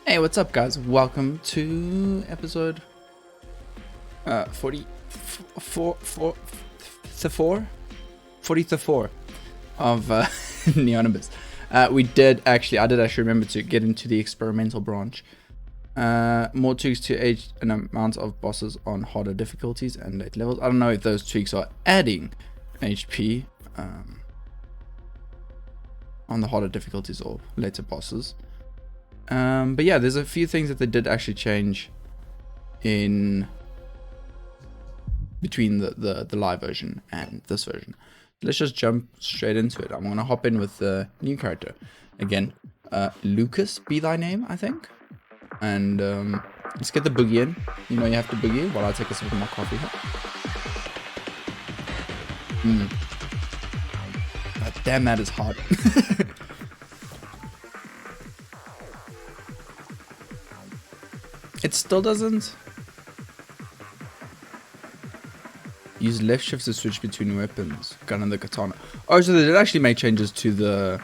Hey, what's up, guys? Welcome to episode 44 of Neonimbus. I did actually remember to get into the experimental branch. More tweaks to age and amount of bosses on harder difficulties and late levels. I don't know if those tweaks are adding HP on the harder difficulties or later bosses. But yeah, there's a few things that they did actually change in between the live version and this version. Let's just jump straight into it. I'm gonna hop in with the new character again. Lucas be thy name, I think. And let's get the boogie in. You know you have to boogie while I take a sip of my coffee. God damn, that is hot. It still doesn't use left shift to switch between weapons, gun and the katana. Oh, so they did actually make changes to the.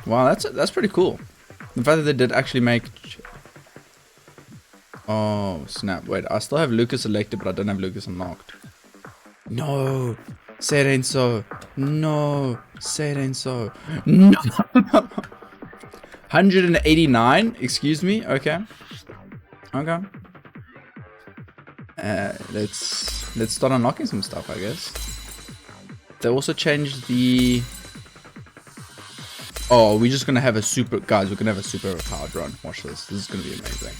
Wow, that's pretty cool. The fact that they did actually make. Oh snap! Wait, I still have Lucas selected, but I don't have Lucas unlocked. No, say it ain't so. No, say it ain't so. No. 189, excuse me. Okay. Let's start unlocking some stuff, I guess. They also changed the. Oh, we're just gonna have a super, guys. We're gonna have a super powered run. Watch this. This is gonna be amazing.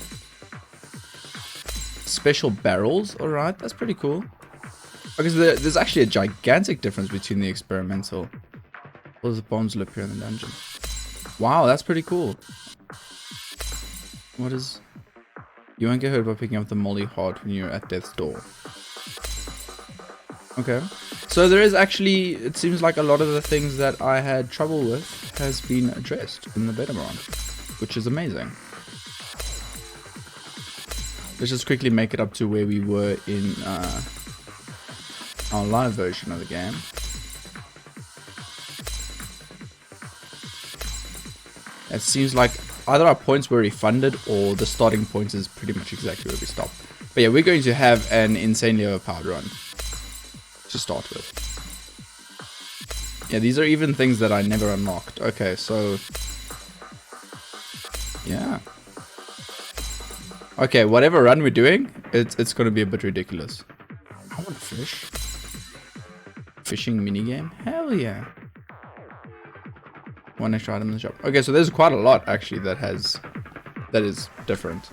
Special barrels. All right, that's pretty cool. Okay, so there's actually a gigantic difference between the experimental. All the bombs will appear in the dungeon. Wow, that's pretty cool. What is... You won't get hurt by picking up the molly heart when you're at death's door. Okay. So there is actually... It seems like a lot of the things that I had trouble with has been addressed in the beta branch, which is amazing. Let's just quickly make it up to where we were in our live version of the game. It seems like either our points were refunded or the starting point is pretty much exactly where we stopped. But yeah, we're going to have an insanely overpowered run to start with. Yeah, these are even things that I never unlocked. Okay, so... Yeah. Okay, whatever run we're doing, it's going to be a bit ridiculous. I want to fish. Fishing minigame? Hell yeah. One extra item in the shop. Okay, so there's quite a lot actually that is different.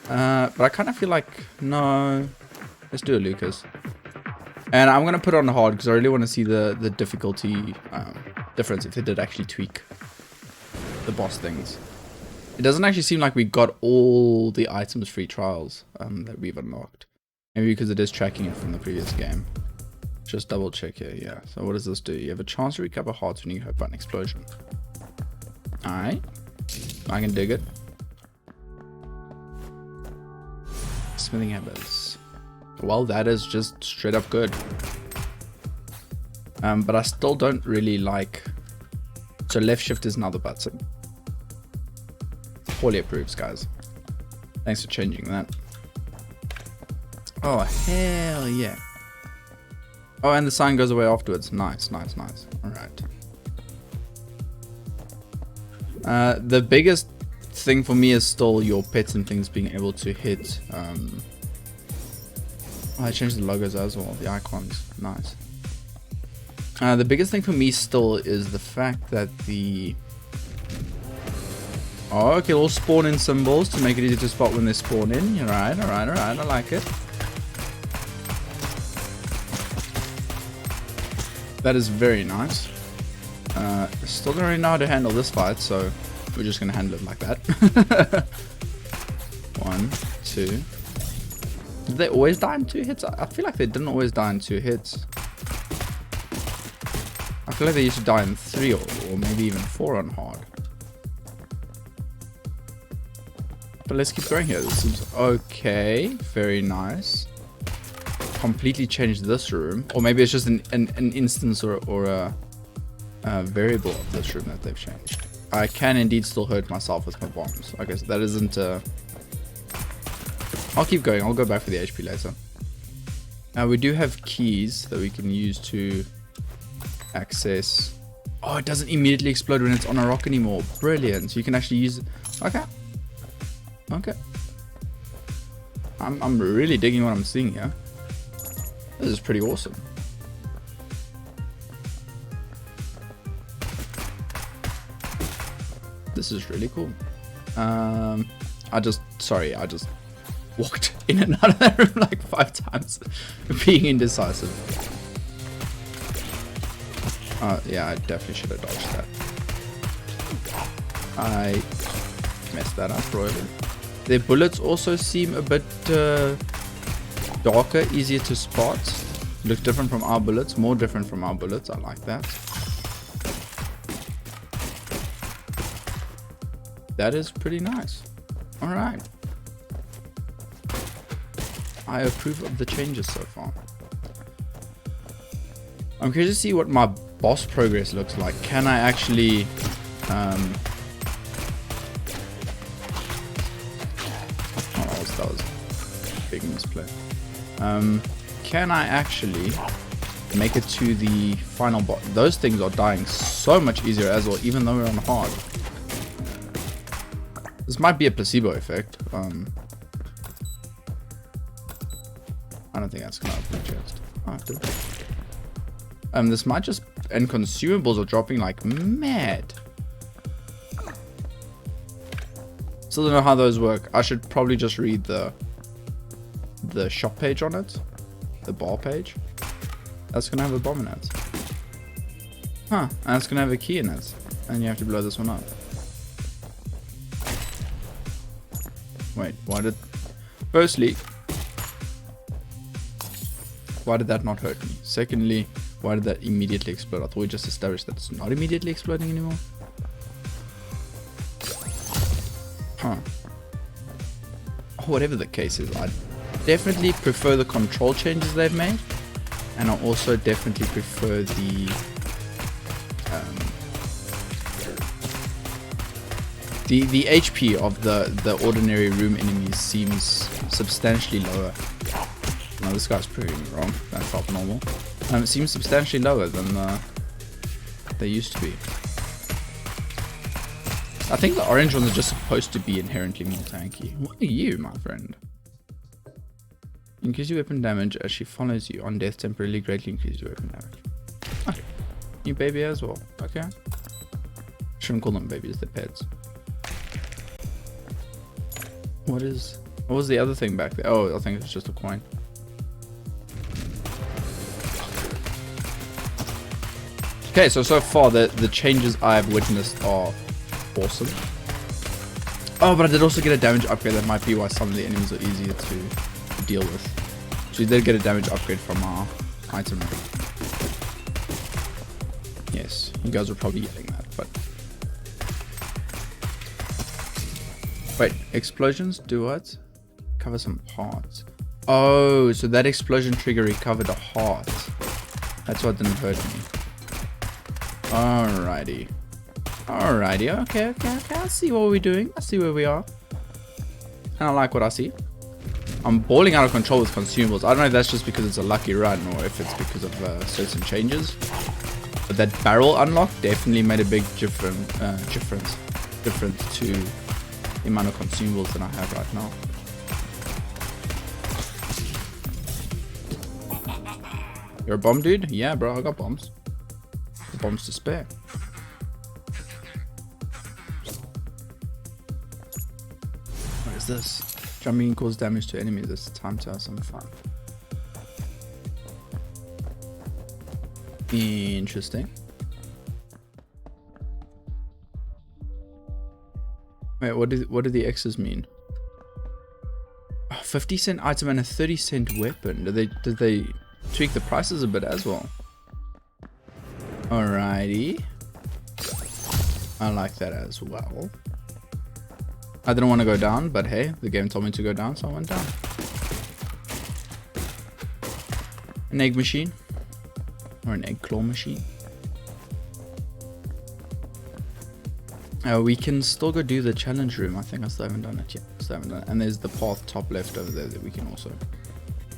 But I kind of feel like no. Let's do a Lucas. And I'm gonna put it on hard because I really want to see the difficulty difference if they did actually tweak the boss things. It doesn't actually seem like we got all the items free trials that we've unlocked. Maybe because it is tracking it from the previous game. Just double check here, yeah. So what does this do? You have a chance to recover hearts when you hit by an explosion. Alright. I can dig it. Smithing hammers. Well, that is just straight up good. But I still don't really like... So left shift is now the button. Pauly approves, guys. Thanks for changing that. Oh, hell yeah. Oh, and the sign goes away afterwards. Nice, nice, nice. Alright. The biggest thing for me is still your pets and things being able to hit. Oh, I changed the logos as well, the icons. Nice. The biggest thing for me still is the fact that the... Oh, okay, we'll spawn in symbols to make it easy to spot when they spawn in. Alright, alright, alright. I like it. That is very nice. Still don't really know how to handle this fight, so we're just gonna handle it like that. 1, 2. Did they always die in 2 hits? I feel like they didn't always die in 2 hits. I feel like they used to die in 3 or maybe even 4 on hard. But let's keep going here. This seems okay. Very nice. Completely changed this room, or maybe it's just an instance or a variable of this room that they've changed. I can indeed still hurt myself with my bombs. Okay, so that isn't... I'll keep going. I'll go back for the HP later. Now, we do have keys that we can use to access... Oh, it doesn't immediately explode when it's on a rock anymore. Brilliant. So you can actually use... Okay. Okay. I'm really digging what I'm seeing here. This is pretty awesome. This is really cool. I just walked in and out of that room like 5 times, being indecisive. Yeah, I definitely should have dodged that. I messed that up royally. Their bullets also seem a bit darker, easier to spot. Look different from our bullets, more different from our bullets. I like that. That is pretty nice. Alright. I approve of the changes so far. I'm curious to see what my boss progress looks like. Can I actually... oh, that was a big misplay. Can I actually make it to the final boss? Those things are dying so much easier as well, even though we're on hard. This might be a placebo effect. I don't think that's gonna open the chest. Oh, it did. This might just... And consumables are dropping like mad. Still don't know how those work. I should probably just read the shop page on it. The bar page. That's gonna have a bomb in it. Huh. And it's gonna have a key in it. And you have to blow this one up. Wait, why did... Firstly, why did that not hurt me? Secondly, why did that immediately explode? I thought we just established that it's not immediately exploding anymore. Huh. Whatever the case is, I definitely prefer the control changes they've made. And I also definitely prefer the HP of the ordinary room enemies seems substantially lower. No, this guy's proving me wrong. That felt normal. It seems substantially lower than they used to be. I think the orange ones are just supposed to be inherently more tanky. What are you, my friend? Increase your weapon damage as she follows you. On death, temporarily greatly increase your weapon damage. Okay. New baby as well. Okay. Shouldn't call them babies, they're pets. What was the other thing back there? Oh, I think it's just a coin. Okay, so far the changes I've witnessed are awesome. Oh, but I did also get a damage upgrade. That might be why some of the enemies are easier to deal with. So we did get a damage upgrade from our item. Yes, you guys are probably getting that, but... Wait, explosions do what? Cover some hearts. Oh, so that explosion trigger recovered a heart. That's what didn't hurt me. Alrighty. Alrighty, okay. I see what we're doing. I see where we are. And I like what I see. I'm balling out of control with consumables. I don't know if that's just because it's a lucky run or if it's because of certain changes. But that barrel unlock definitely made a big difference to the amount of consumables that I have right now. You're a bomb dude? Yeah, bro, I got bombs. The bombs to spare. What is this? Jumping causes damage to enemies. This time to have some fun. Interesting. Wait, what do the X's mean? Oh, 50-cent item and a 30-cent weapon. Did they tweak the prices a bit as well? Alrighty. I like that as well. I didn't want to go down, but hey, the game told me to go down, so I went down. An egg machine. Or an egg claw machine. We can still go do the challenge room. I think I still haven't done it yet. Still haven't done it. And there's the path top left over there that we can also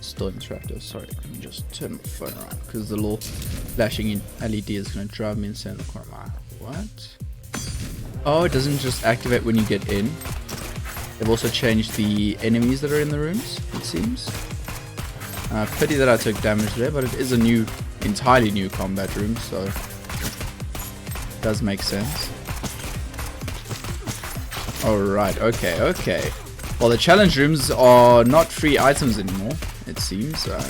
still interact with. Sorry, let me just turn my phone around because the little flashing LED is going to drive me insane in the corner of my eye. What? Oh, it doesn't just activate when you get in. They've also changed the enemies that are in the rooms, it seems. Pity that I took damage there, but it is a new, entirely new combat room, so it does make sense. Alright, okay. Well, the challenge rooms are not free items anymore, it seems. Not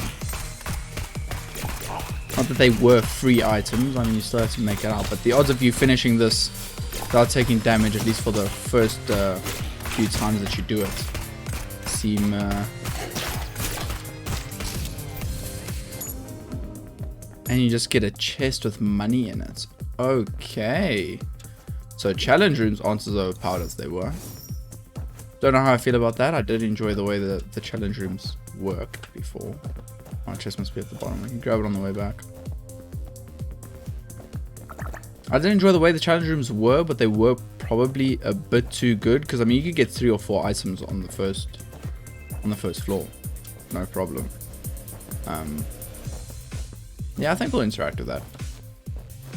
that they were free items, I mean, you still have to make it out, but the odds of you finishing this without taking damage, at least for the first few times that you do it, seem... And you just get a chest with money in it. Okay. So challenge rooms aren't as overpowered as they were. Don't know how I feel about that. I did enjoy the way that the challenge rooms worked before. My chest must be at the bottom. We can grab it on the way back. I did enjoy the way the challenge rooms were, but they were probably a bit too good. Because I mean, you could get 3 or 4 items on the first floor, no problem. Yeah, I think we'll interact with that.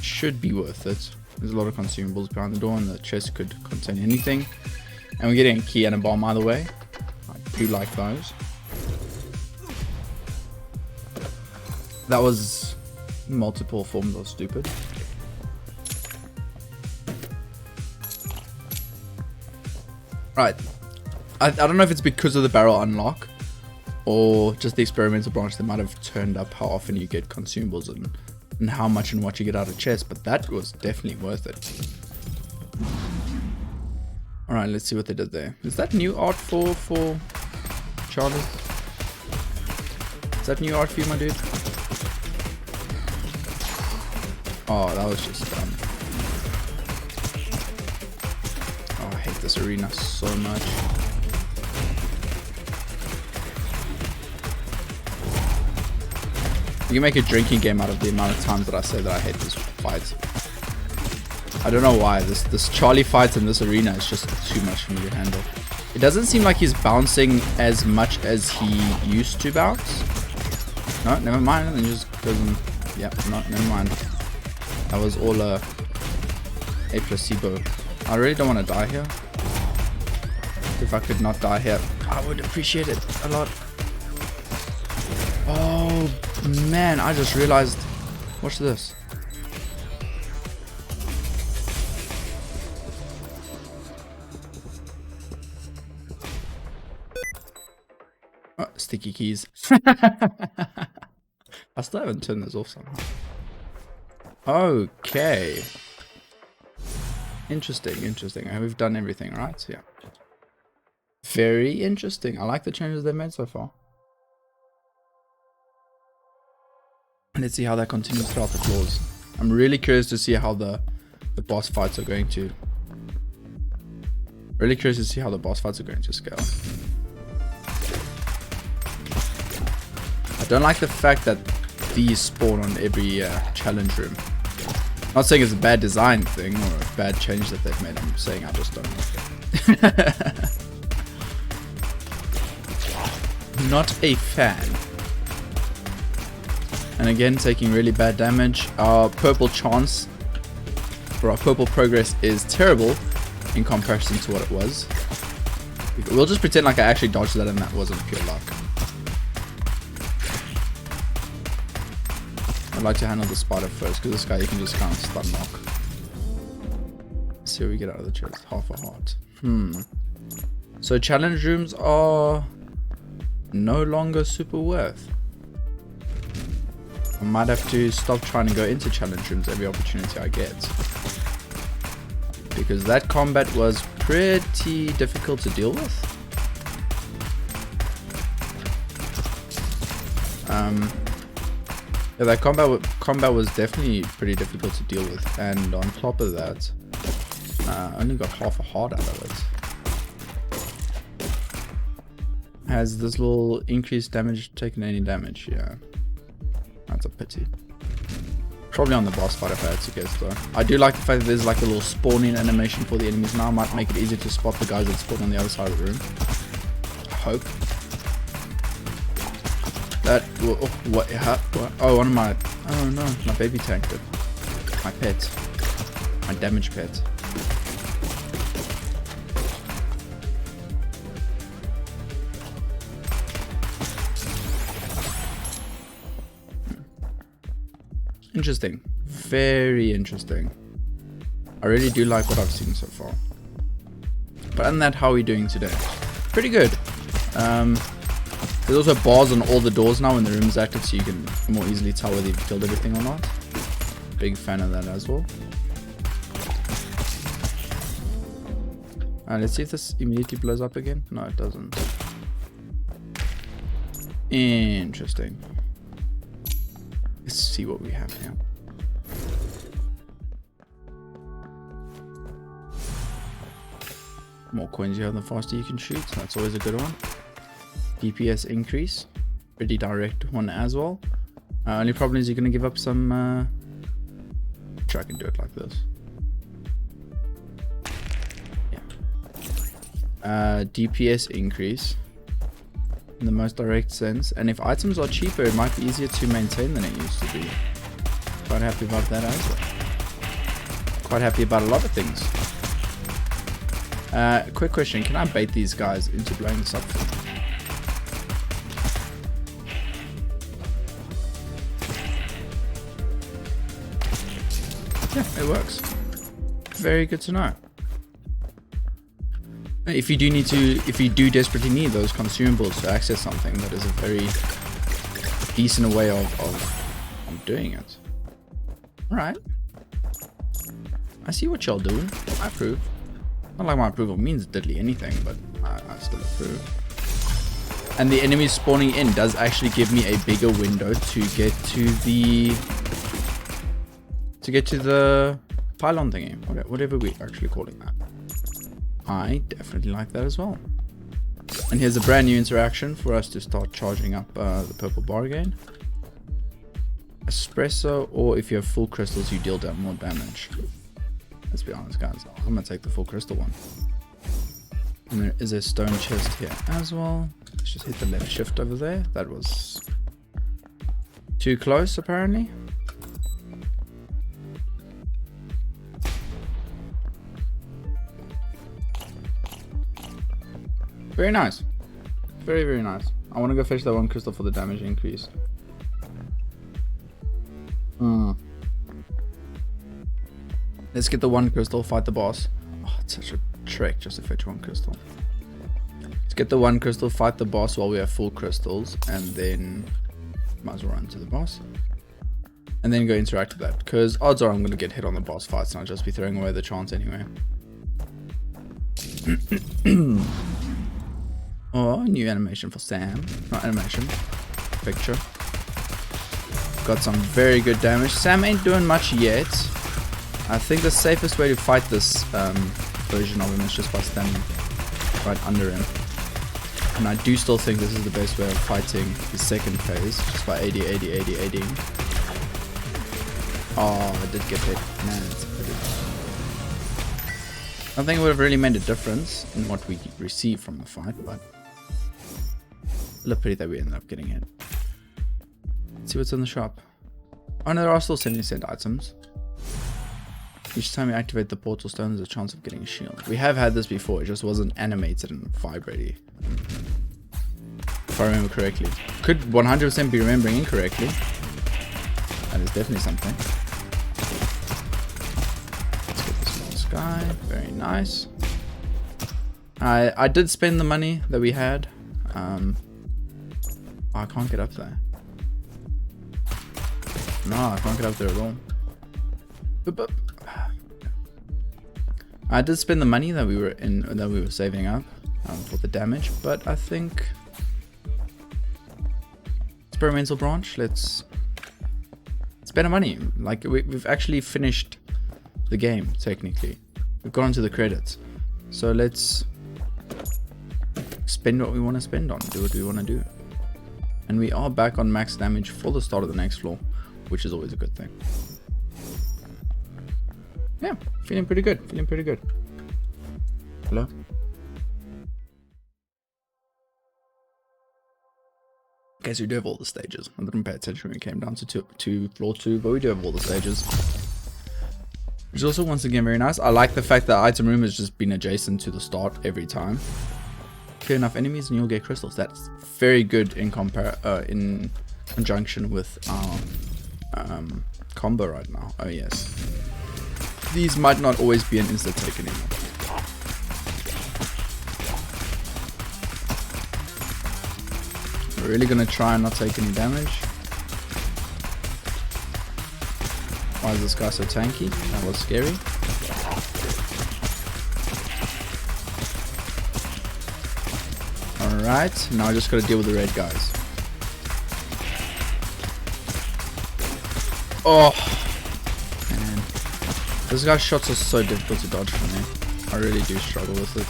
Should be worth it. There's a lot of consumables behind the door, and the chest could contain anything. And we're getting a key and a bomb either way. I do like those. That was multiple forms of stupid. Right. I don't know if it's because of the barrel unlock or just the experimental branch that might have turned up how often you get consumables and how much and what you get out of chests, but that was definitely worth it. Alright, let's see what they did there. Is that new art for Charlie? Is that new art for you, my dude? Oh, that was just dumb. Oh, I hate this arena so much. You can make a drinking game out of the amount of times that I say that I hate this fight. I don't know why. This Charlie fight in this arena is just too much for me to handle. It doesn't seem like he's bouncing as much as he used to bounce. No, never mind. And then just goes and... Yeah, no, never mind. That was all a placebo. I really don't want to die here. If I could not die here, I would appreciate it a lot. Oh man, I just realized. Watch this. Oh, sticky keys. I still haven't turned this off somehow. Okay. Interesting. And we've done everything, right? Yeah. Very interesting. I like the changes they've made so far. Let's see how that continues throughout the floors. I'm really curious to see how the boss fights are going to... Really curious to see how the boss fights are going to scale. I don't like the fact that these spawn on every challenge room. Not saying it's a bad design thing or a bad change that they've made. I'm saying I just don't like it. Not a fan. And again, taking really bad damage. Our purple chance, or our purple progress, is terrible in comparison to what it was. We'll just pretend like I actually dodged that and that wasn't pure luck. I'd like to handle the spider first, because this guy you can just kind of stun lock. Let's see what we get out of the chest. Half a heart. So challenge rooms are no longer super worth. I might have to stop trying to go into challenge rooms every opportunity I get. Because that combat was pretty difficult to deal with. Yeah, that combat was definitely pretty difficult to deal with, and on top of that, I only got half a heart out of it. Has this little increased damage taken any damage? Yeah, that's a pity. Probably on the boss fight if I had to guess though. I do like the fact that there's like a little spawning animation for the enemies now. Might make it easier to spot the guys that spawn on the other side of the room. I hope. That, oh, one of my, oh no, my baby tank did. My pet. My damaged pet. Interesting. Very interesting. I really do like what I've seen so far. But other than that, how are we doing today? Pretty good. There's also bars on all the doors now when the room's active, so you can more easily tell whether you've killed everything or not. Big fan of that as well. Let's see if this immediately blows up again. No, it doesn't. Interesting. Let's see what we have here. More coins you have, the faster you can shoot. So that's always a good one. DPS increase. Pretty direct one as well. Only problem is you're going to give up some... Try I can do it like this. Yeah. DPS increase. In the most direct sense, and if items are cheaper it might be easier to maintain than it used to be. Quite happy about that as well. Quite happy about a lot of things. Quick question, can I bait these guys into blowing this up for me? Yeah, it works. Very good to know. If you do desperately need those consumables to access something, that is a very decent way of doing it. Alright. I see what y'all doing. I approve. Not like my approval means diddly anything, but I still approve. And the enemy spawning in does actually give me a bigger window to get to the pylon thingy, whatever we're actually calling that. I definitely like that as well. And here's a brand new interaction for us to start charging up the purple bar again. Espresso, or if you have full crystals, you deal more damage. Let's be honest, guys. I'm gonna take the full crystal one. And there is a stone chest here as well. Let's just hit the left shift over there. That was too close, apparently. Very nice. Very, very nice. I want to go fetch that one crystal for the damage increase. Let's get the one crystal, fight the boss. Oh, it's such a trek just to fetch one crystal. Let's get the one crystal, fight the boss while we have full crystals, and then might as well run to the boss. And then go interact with that, because odds are I'm going to get hit on the boss fights and I'll just be throwing away the chance anyway. Oh, new animation for Sam. Not animation. Picture. Got some very good damage. Sam ain't doing much yet. I think the safest way to fight this version of him is just by standing right under him. And I do still think this is the best way of fighting his second phase. Just by AD. Oh, I did get hit. Man, it's pretty. I don't think it would have really made a difference in what we received from the fight, but a little pity that we ended up getting hit. Let's see what's in the shop. Oh no, there are still 70-cent items. Each time you activate the portal stone, there's a chance of getting a shield. We have had this before, it just wasn't animated and vibrating. If I remember correctly. Could 100% be remembering incorrectly. That is definitely something. Let's get this last guy. Very nice. I did spend the money that we had. I can't get up there. No, I can't get up there at all. Boop, boop. I did spend the money that we were saving up for the damage, but I think experimental branch. Let's spend our money. Like we've actually finished the game technically. We've gone to the credits, so let's spend what we want to spend on. Do what we want to do. And we are back on max damage for the start of the next floor, which is always a good thing. yeah, feeling pretty good. Feeling pretty good. Hello? Okay, so we do have all the stages. I didn't pay attention when we came down to floor 2, but we do have all the stages. Which is also, once again, very nice. I like the fact that item room has just been adjacent to the start every time. Clear enough enemies and you'll get crystals. That's very good in conjunction with our combo right now. Oh yes. These might not always be an insta take anymore. We're really gonna try and not take any damage. Why is this guy so tanky? That was scary. Alright, now I just gotta deal with the red guys. Oh man. This guy's shots are so difficult to dodge for me. I really do struggle with it.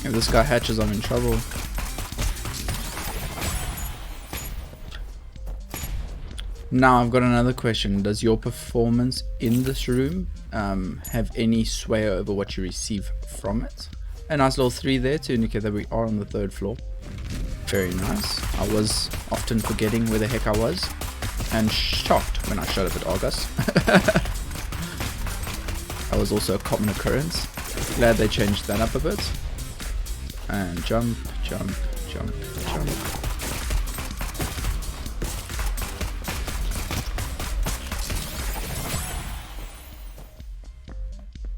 If this guy hatches, I'm in trouble. Now I've got another question. Does your performance in this room have any sway over what you receive from it? A nice little 3 there to indicate that we are on the 3rd floor. Very nice. I was often forgetting where the heck I was and shocked when I showed up at August. That was also a common occurrence. Glad they changed that up a bit. And jump, jump, jump, jump.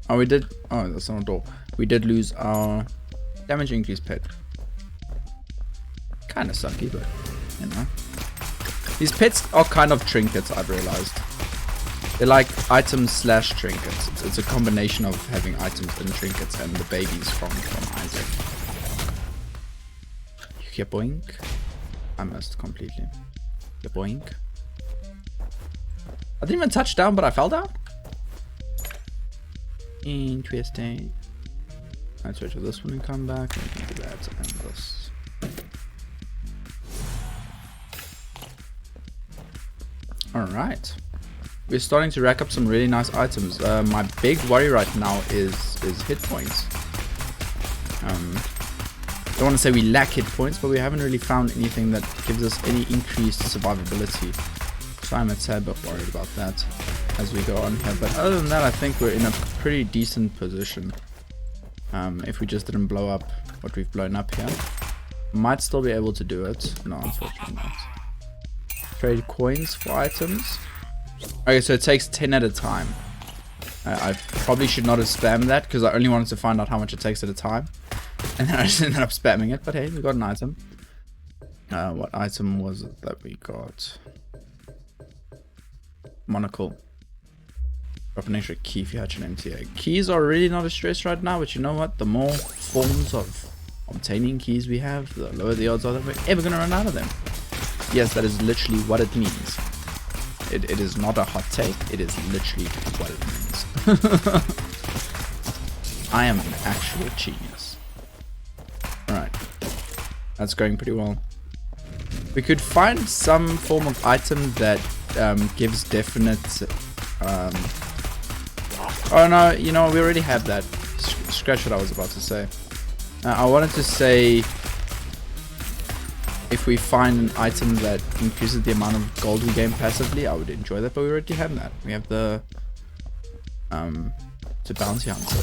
Oh, we did. Oh, that's not a door. We did lose our damage increase pet. Kind of sucky, but you know. These pets are kind of trinkets, I've realized. They're like items slash trinkets. It's a combination of having items and trinkets and the babies from Isaac. You hear boink? I missed completely. The boink. I didn't even touch down, but I fell down? Interesting. Let's switch to this one and come back. And we can do that and this. Alright. We're starting to rack up some really nice items. My big worry right now is hit points. Don't want to say we lack hit points, but we haven't really found anything that gives us any increased survivability. So I'm a tad bit worried about that as we go on here. But other than that, I think we're in a pretty decent position. If we just didn't blow up what we've blown up here. Might still be able to do it. No, unfortunately not. Trade coins for items. Okay, so it takes 10 at a time. I probably should not have spammed that because I only wanted to find out how much it takes at a time. And then I just ended up spamming it. But hey, we got an item. What item was it that we got? Monocle. Drop an extra key if you hatch an MTA. Keys are really not a stress right now, but you know what? The more forms of obtaining keys we have, the lower the odds are that we're ever going to run out of them. Yes, that is literally what it means. It is not a hot take, it is literally what it means. I am an actual genius. Alright. That's going pretty well. We could find some form of item that gives definite... oh no, you know, we already have that. Scratch what I was about to say. I wanted to say... if we find an item that increases the amount of gold we gain passively, I would enjoy that, but we already have that. We have the bounty hunter.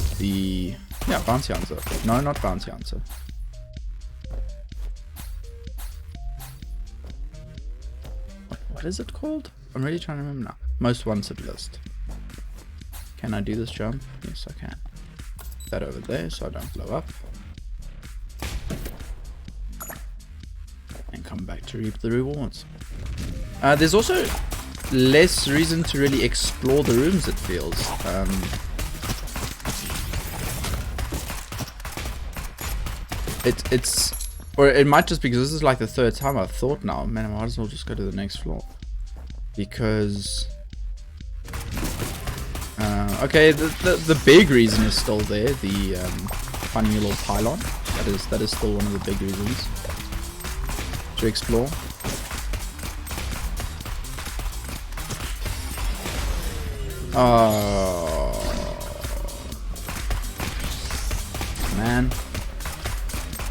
Bounty hunter. No, not bounty hunter. What is it called? I'm really trying to remember now. Most wanted list. Can I do this jump? Yes, I can. That over there so I don't blow up. And come back to reap the rewards. There's also less reason to really explore the rooms, it feels. Or it might just because this is like the 3rd time I've thought now, man, I might as well just go to the next floor. Because okay, the big reason is still there, the finding a little pylon. That is still one of the big reasons to explore. Oh, man.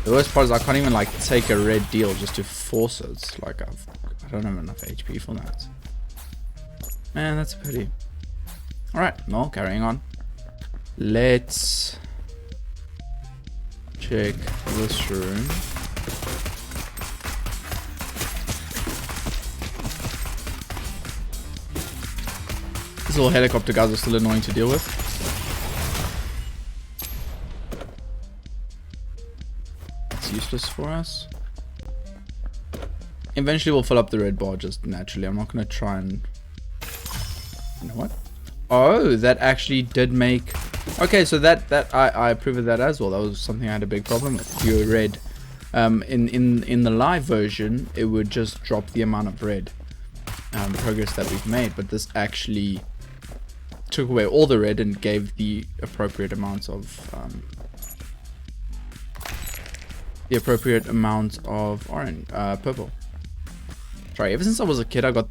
The worst part is I can't even like take a red deal just to force it. It's like I don't have enough HP for that. Man, that's a pity. Alright, well, carrying on. Let's check this room. These little helicopter guys are still annoying to deal with. It's useless for us. Eventually we'll fill up the red bar just naturally. I'm not going to try and... You know what? Oh, that actually did make... Okay, so that I approve of that as well. That was something I had a big problem with. You red. In the live version, it would just drop the amount of red progress that we've made. But this actually took away all the red and gave the appropriate amount of orange, purple. Sorry, ever since I was a kid, I got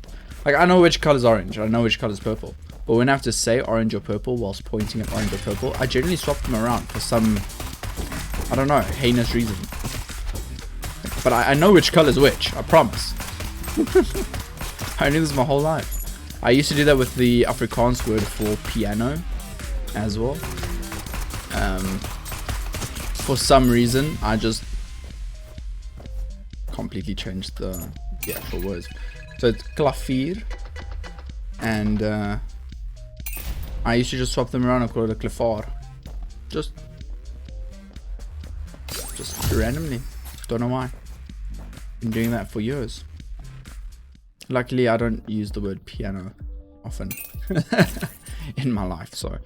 like I know which color is orange, I know which color is purple, but when I have to say orange or purple whilst pointing at orange or purple, I generally swap them around for some, I don't know, heinous reason. But I know which color is which. I promise. I knew this my whole life. I used to do that with the Afrikaans word for piano as well. For some reason, I just completely changed the actual words. So it's klavier, and I used to just swap them around and call it a klavier. Just randomly. Don't know why. Been doing that for years. Luckily, I don't use the word piano often in my life, so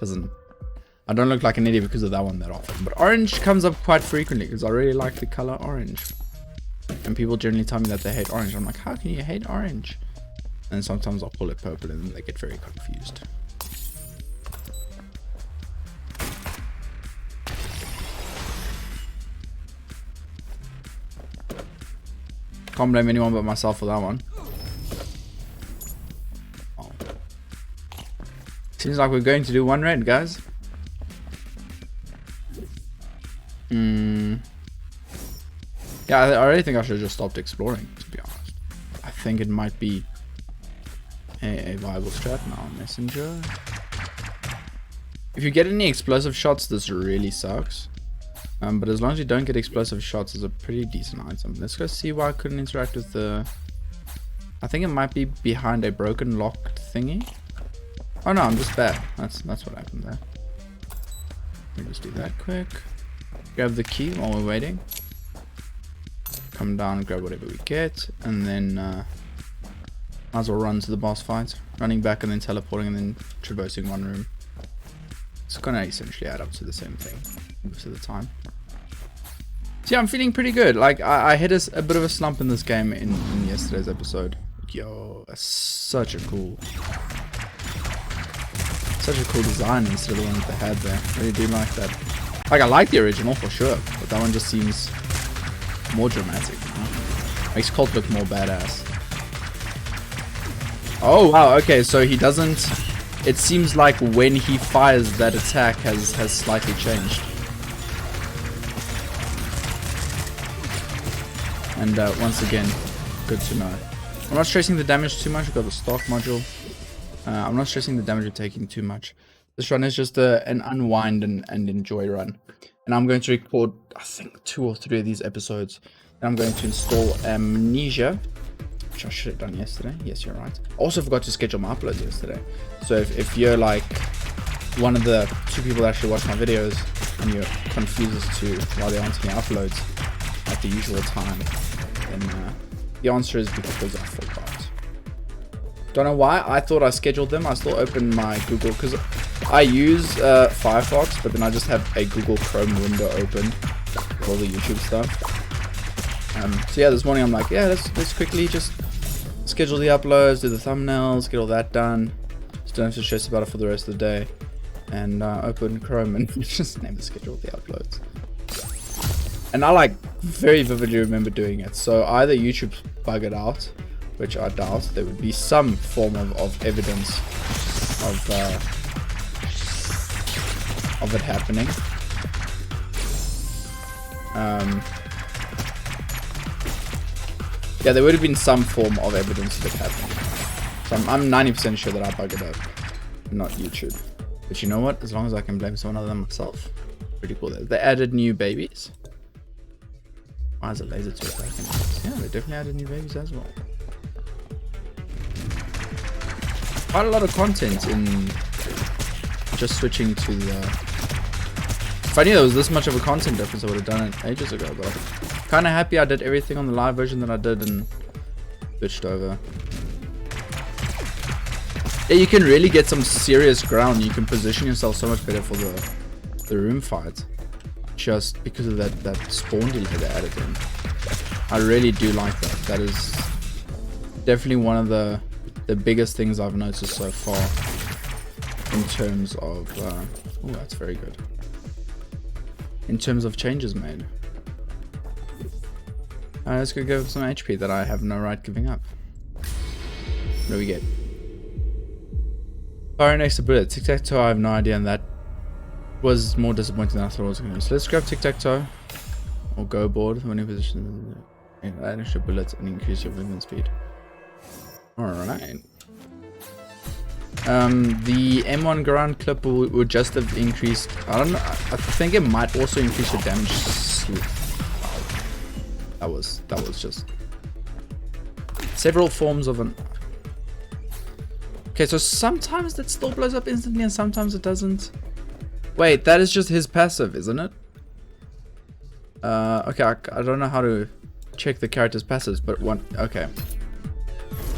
I don't look like an idiot because of that one that often. But orange comes up quite frequently because I really like the color orange. And people generally tell me that they hate orange. I'm like, how can you hate orange? And sometimes I'll call it purple and then they get very confused. Can't blame anyone but myself for that one. Oh. Seems like we're going to do one red, guys. Yeah, I already think I should have just stopped exploring, to be honest. I think it might be a viable strat now. Messenger. If you get any explosive shots, this really sucks. But as long as you don't get explosive shots, it's a pretty decent item. Let's go see why I couldn't interact with the... I think it might be behind a broken locked thingy. Oh no, I'm just bad. That's what happened there. Let me just do that quick. Grab the key while we're waiting. Come down, grab whatever we get, and then might as well run to the boss fight. Running back and then teleporting and then traversing one room. It's gonna essentially add up to the same thing most of the time. So yeah, I'm feeling pretty good. Like I hit a bit of a slump in this game in yesterday's episode. Yo, that's such a cool design instead of the one that they had there. I really do like that. Like I like the original for sure, but that one just seems more dramatic, you know? Makes Colt look more badass. Oh wow, okay, so he doesn't... It seems like when he fires that attack has slightly changed. And once again, good to know. I'm not stressing the damage too much, we've got the stock module. I'm not stressing the damage we're taking too much. This run is just an unwind and enjoy run. And I'm going to record, I think, 2 or 3 of these episodes. And I'm going to install Amnesia, which I should have done yesterday. Yes, you're right. I also forgot to schedule my uploads yesterday. So if you're like one of the 2 people that actually watch my videos and you're confused as to why they aren't getting uploads at the usual time, then the answer is because I forgot. Don't know why. I thought I scheduled them. I still opened my Google because I use Firefox, but then I just have a Google Chrome window open with all the YouTube stuff. So yeah, this morning I'm like, yeah, let's quickly just schedule the uploads, do the thumbnails, get all that done. Just don't have to stress about it for the rest of the day. And open Chrome and just name the schedule of the uploads. And I like very vividly remember doing it. So either YouTube's bug it out, which I doubt. There would be some form of evidence of it happening. Yeah, there would have been some form of evidence of it happening. So I'm 90% sure that I bugged it up, not YouTube. But you know what? As long as I can blame someone other than myself, pretty cool. They added new babies. Why is it laser to attacking? Yeah, they definitely added new babies as well. Quite a lot of content in just switching to the... If I knew there was this much of a content difference, I would have done it ages ago. But I'm kind of happy I did everything on the live version that I did and switched over. Yeah, you can really get some serious ground. You can position yourself so much better for the room fight, just because of that spawn delay they added in. I really do like that. That is definitely one of the biggest things I've noticed so far in terms of oh, that's very good, in terms of changes made. Let's go give some HP that I have no right giving up. What do we get? Fire next to bullet. Tic-tac-toe, I have no idea, and that was more disappointing than I thought it was going to be. So let's grab tic-tac-toe or go board when you position. Add extra bullets and increase your movement speed. Alright. The M1 ground clip would just have increased. I don't know. I think it might also increase your damage. That was just several forms of an. Okay, so sometimes that still blows up instantly and sometimes it doesn't. Wait, that is just his passive, isn't it? Okay, I don't know how to check the character's passives, but one. Okay.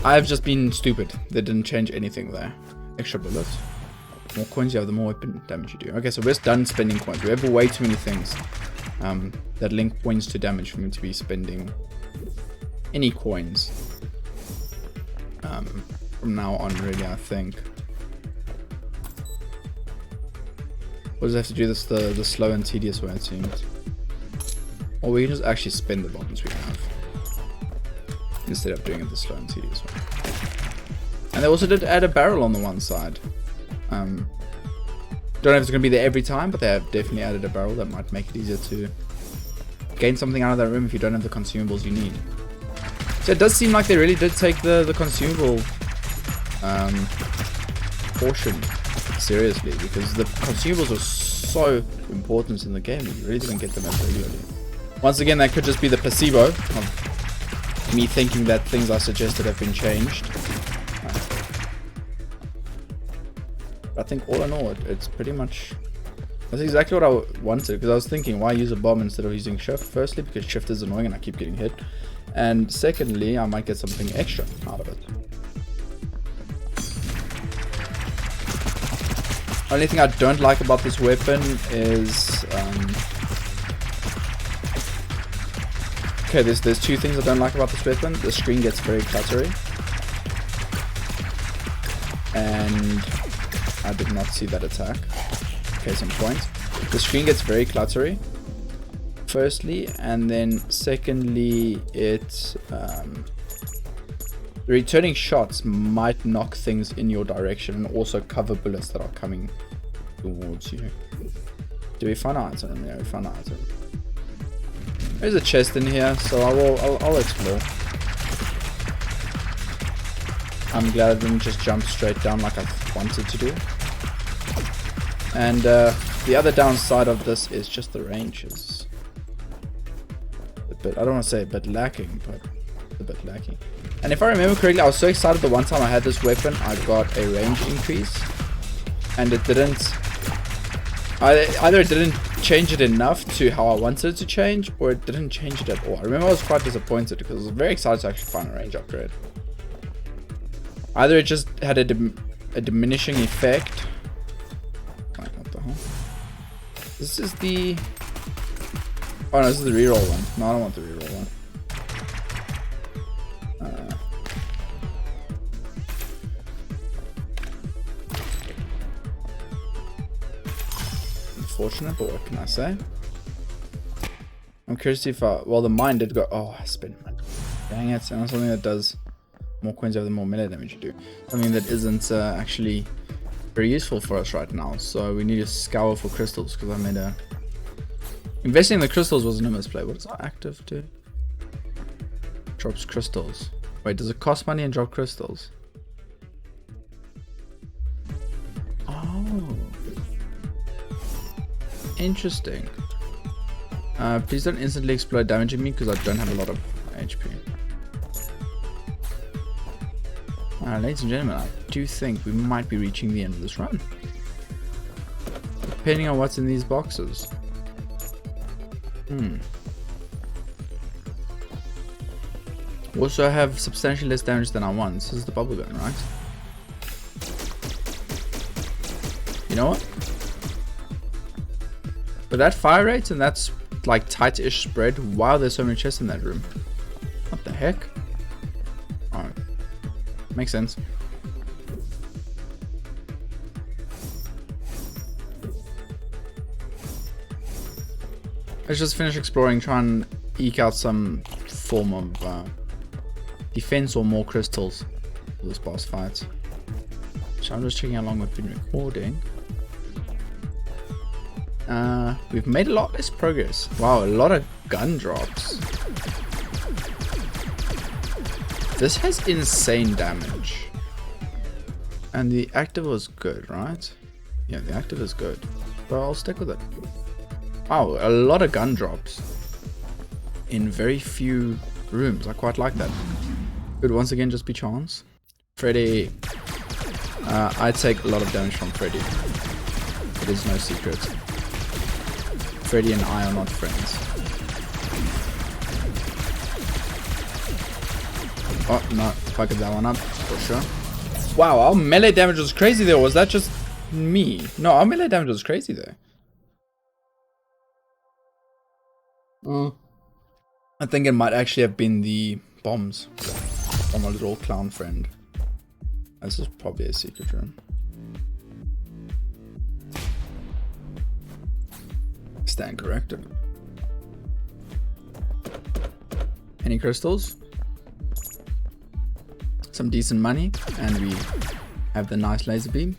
I've just been stupid. They didn't change anything there. Extra bullets. More coins you have, the more weapon damage you do. Okay, so we're done spending coins. We have way too many things that link points to damage for me to be spending any coins. From now on, really, I think. What does it have to do this the slow and tedious way, it seems? Or we can just actually spend the bombs we have instead of doing it the slow and tedious way. And they also did add a barrel on the one side. Don't know if it's going to be there every time, but they have definitely added a barrel that might make it easier to gain something out of that room if you don't have the consumables you need. So it does seem like they really did take the consumable portion seriously, because the consumables are so important in the game. You really didn't get them as regularly. Once again, that could just be the placebo of me thinking that things I suggested have been changed. I think all in all, it's pretty much... That's exactly what I wanted, because I was thinking, why use a bomb instead of using shift? Firstly, because shift is annoying and I keep getting hit. And secondly, I might get something extra out of it. Only thing I don't like about this weapon is... okay, there's two things I don't like about this weapon. The screen gets very cluttery. And... I did not see that attack. Okay, some points. The screen gets very cluttery, firstly, and then secondly, it returning shots might knock things in your direction and also cover bullets that are coming towards you. Do we find an item? Yeah, we found an item. There's a chest in here, so I'll explore. I'm glad I didn't just jump straight down like I wanted to do. And the other downside of this is just the range is a bit, I don't want to say a bit lacking, but a bit lacking. And if I remember correctly, I was so excited the one time I had this weapon, I got a range increase, and it didn't, either it didn't change it enough to how I wanted it to change, or it didn't change it at all. I remember I was quite disappointed because I was very excited to actually find a range upgrade. Either it just had a diminishing effect. What the hell? This is the... Oh no, this is the reroll one. No, I don't want the reroll one. Unfortunate, but what can I say? I'm curious if well, the mine did go... Oh, I spent money. Dang it, and something that does more coins over the more melee damage you do. Something that isn't actually very useful for us right now. So we need to scour for crystals because I made a... Investing in the crystals wasn't a misplay. What does our active do? Drops crystals. Wait, does it cost money and drop crystals? Oh. Interesting. Please don't instantly explode damaging me because I don't have a lot of HP. Ladies and gentlemen, I do think we might be reaching the end of this run. Depending on what's in these boxes. Also, I have substantially less damage than I want. This is the bubble gun, right? You know what? But that fire rate and that's like tight-ish spread, wow, there's so many chests in that room. What the heck? Alright. Makes sense. Let's just finish exploring, try and eke out some form of defense or more crystals for this boss fight. So I'm just checking how long we've been recording. We've made a lot less progress. Wow, a lot of gun drops. This has insane damage. And the active was good, right? Yeah, the active is good. Well, I'll stick with it. Wow, a lot of gun drops. In very few rooms. I quite like that. Could once again just be chance. Freddy. I take a lot of damage from Freddy. It is no secret. Freddy and I are not friends. Oh, no. Fucked that one up, for sure. Wow, our melee damage was crazy there. Was that just me? No, our melee damage was crazy there. I think it might actually have been the bombs from our little clown friend. This is probably a secret room. Stand corrected. Any crystals? Some decent money, and we have the nice laser beam.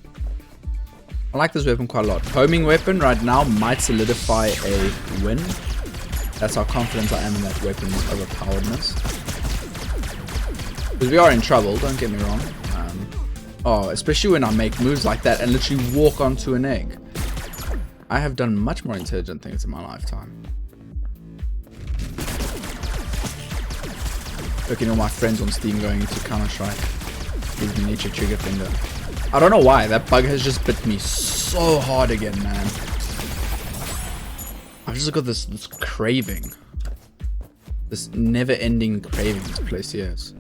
I like this weapon quite a lot. Homing weapon right now might solidify a win. That's how confident I am in that weapon's overpoweredness. Because we are in trouble, don't get me wrong. Oh, especially when I make moves like that and literally walk onto an egg. I have done much more intelligent things in my lifetime. Looking at all my friends on Steam going into Counter-Strike. Gives me nature trigger finger. I don't know why, that bug has just bit me so hard again, man. I've just got this craving. This never-ending craving to play CS.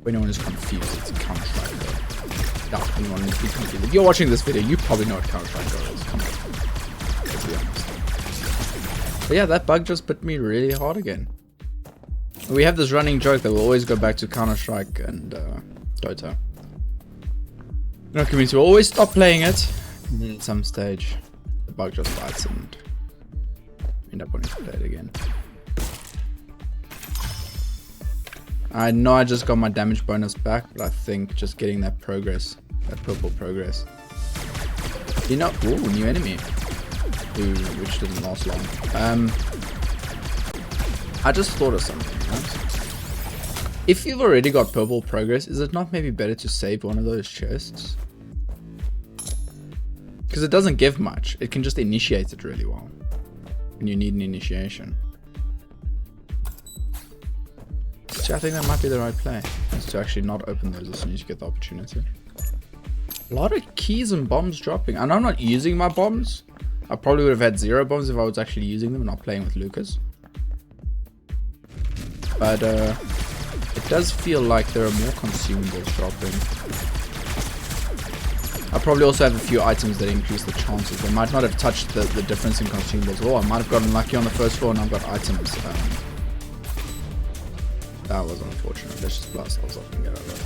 For anyone who's confused, it's Counter-Strike Go. Doubt anyone would be confused. If you're watching this video, you probably know what Counter-Strike Go is. Come on. Let's be honest. But yeah, that bug just bit me really hard again. We have this running joke that we'll always go back to Counter-Strike and Dota. In our community, we'll always stop playing it. And then at some stage, the bug just bites and end up wanting to play it again. I know I just got my damage bonus back, but I think just getting that progress, that purple progress. You know, ooh, new enemy. Ooh, which didn't last long. I just thought of something, right? If you've already got purple progress, is it not maybe better to save one of those chests? Because it doesn't give much. It can just initiate it really well. And you need an initiation. So I think that might be the right play. Is to actually not open those as soon as you get the opportunity. A lot of keys and bombs dropping. And I'm not using my bombs. I probably would have had 0 bombs if I was actually using them and not playing with Lucas. But it does feel like there are more consumables dropping. I probably also have a few items that increase the chances. They might not have touched the difference in consumables. Oh, I might have gotten lucky on the first floor and I've got items. That was unfortunate. Let's just blast ourselves up and get over it.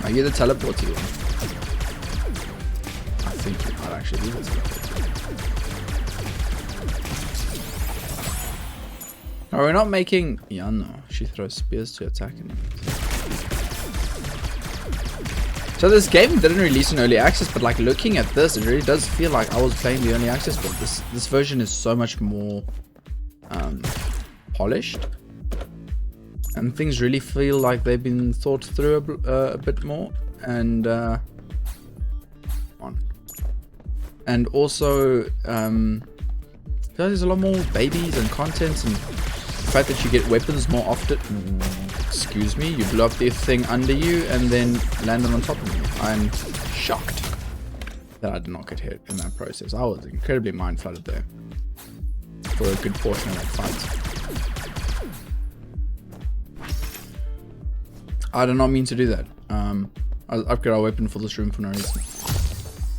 Are you the teleporty one? I think you might actually be the teleporty. Are we not making... Yeah, no. She throws spears to attack enemies. So this game didn't release in early access, but like looking at this, it really does feel like I was playing the early access, but this version is so much more polished, and things really feel like they've been thought through a bit more. And also there's a lot more babies and content, and the fact that you get weapons more often. Excuse me, you blew up the thing under you and then landed on top of me. I'm shocked that I did not get hit in that process. I was incredibly mind flooded there for a good portion of that fight. I did not mean to do that. I'll upgrade our weapon for this room for no reason.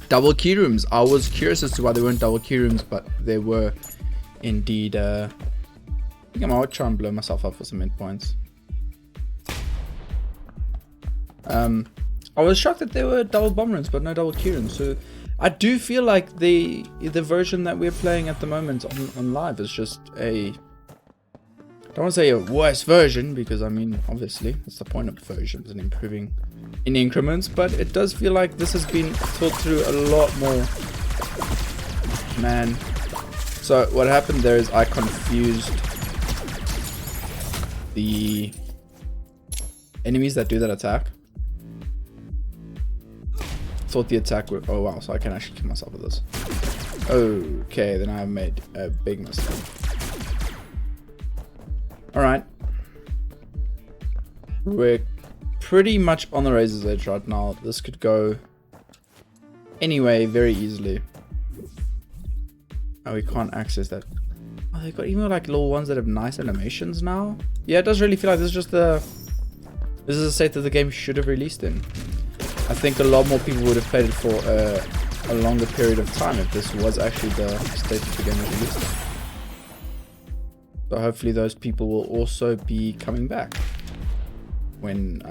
Double key rooms. I was curious as to why they weren't double key rooms, but they were indeed. I think I might try and blow myself up for some mid points. I was shocked that there were double bomb rooms, but no double key rooms. So I do feel like the version that we're playing at the moment on live is just a. I don't want to say a worse version, because I mean, obviously, that's the point of versions and improving in increments, but it does feel like this has been thought through a lot more. Man. So what happened there is I confused the enemies that do that attack. Thought the attack would. Oh wow, so I can actually kill myself with this. Okay, then I made a big mistake. Alright. We're pretty much on the razor's edge right now. This could go anyway very easily. Oh, we can't access that. Oh, they've got even like little ones that have nice animations now. Yeah, it does really feel like this is just this is a state that the game should have released in. I think a lot more people would have played it for a longer period of time if this was actually the state that the game was released in. So hopefully those people will also be coming back when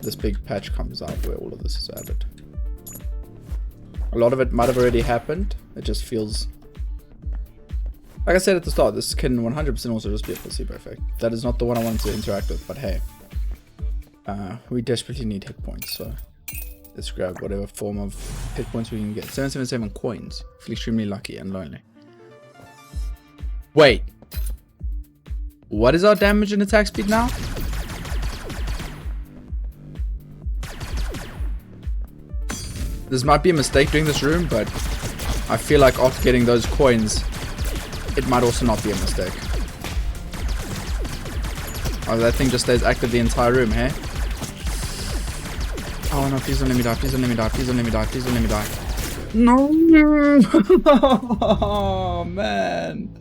this big patch comes out where all of this is added. A lot of it might have already happened. It just feels... Like I said at the start, this can 100% also just be a placebo effect. That is not the one I wanted to interact with, but hey. We desperately need hit points, so let's grab whatever form of hit points we can get. 777 coins. Feel extremely lucky and lonely. Wait. What is our damage and attack speed now? This might be a mistake doing this room, but I feel like after getting those coins, it might also not be a mistake. Oh, that thing just stays active the entire room, hey? Oh no, please don't let me die, please don't let me die, please don't let me die, please don't let me die. No! Oh, man.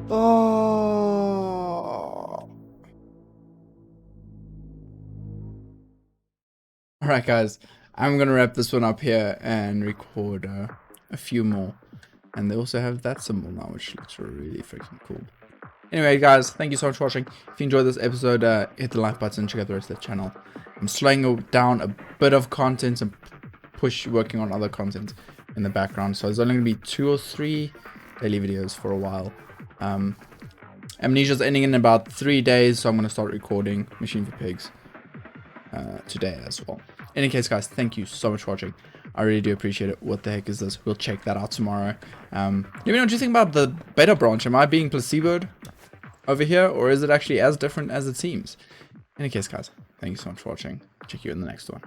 Oh. Alright guys, I'm gonna wrap this one up here and record a few more. And they also have that symbol now, which looks really freaking cool. Anyway guys, thank you so much for watching. If you enjoyed this episode, hit the like button, check out the rest of the channel. I'm slowing down a bit of content and working on other content in the background. So there's only going to be 2 or 3 daily videos for a while. Amnesia's ending in about 3 days, so I'm going to start recording Machine for Pigs today as well. In any case guys, thank you so much for watching. I really do appreciate it. What the heck is this? We'll check that out tomorrow. Let me know what you think about the beta branch. Am I being placeboed over here, or is it actually as different as it seems? In any case guys, thank you so much for watching. Check you in the next one.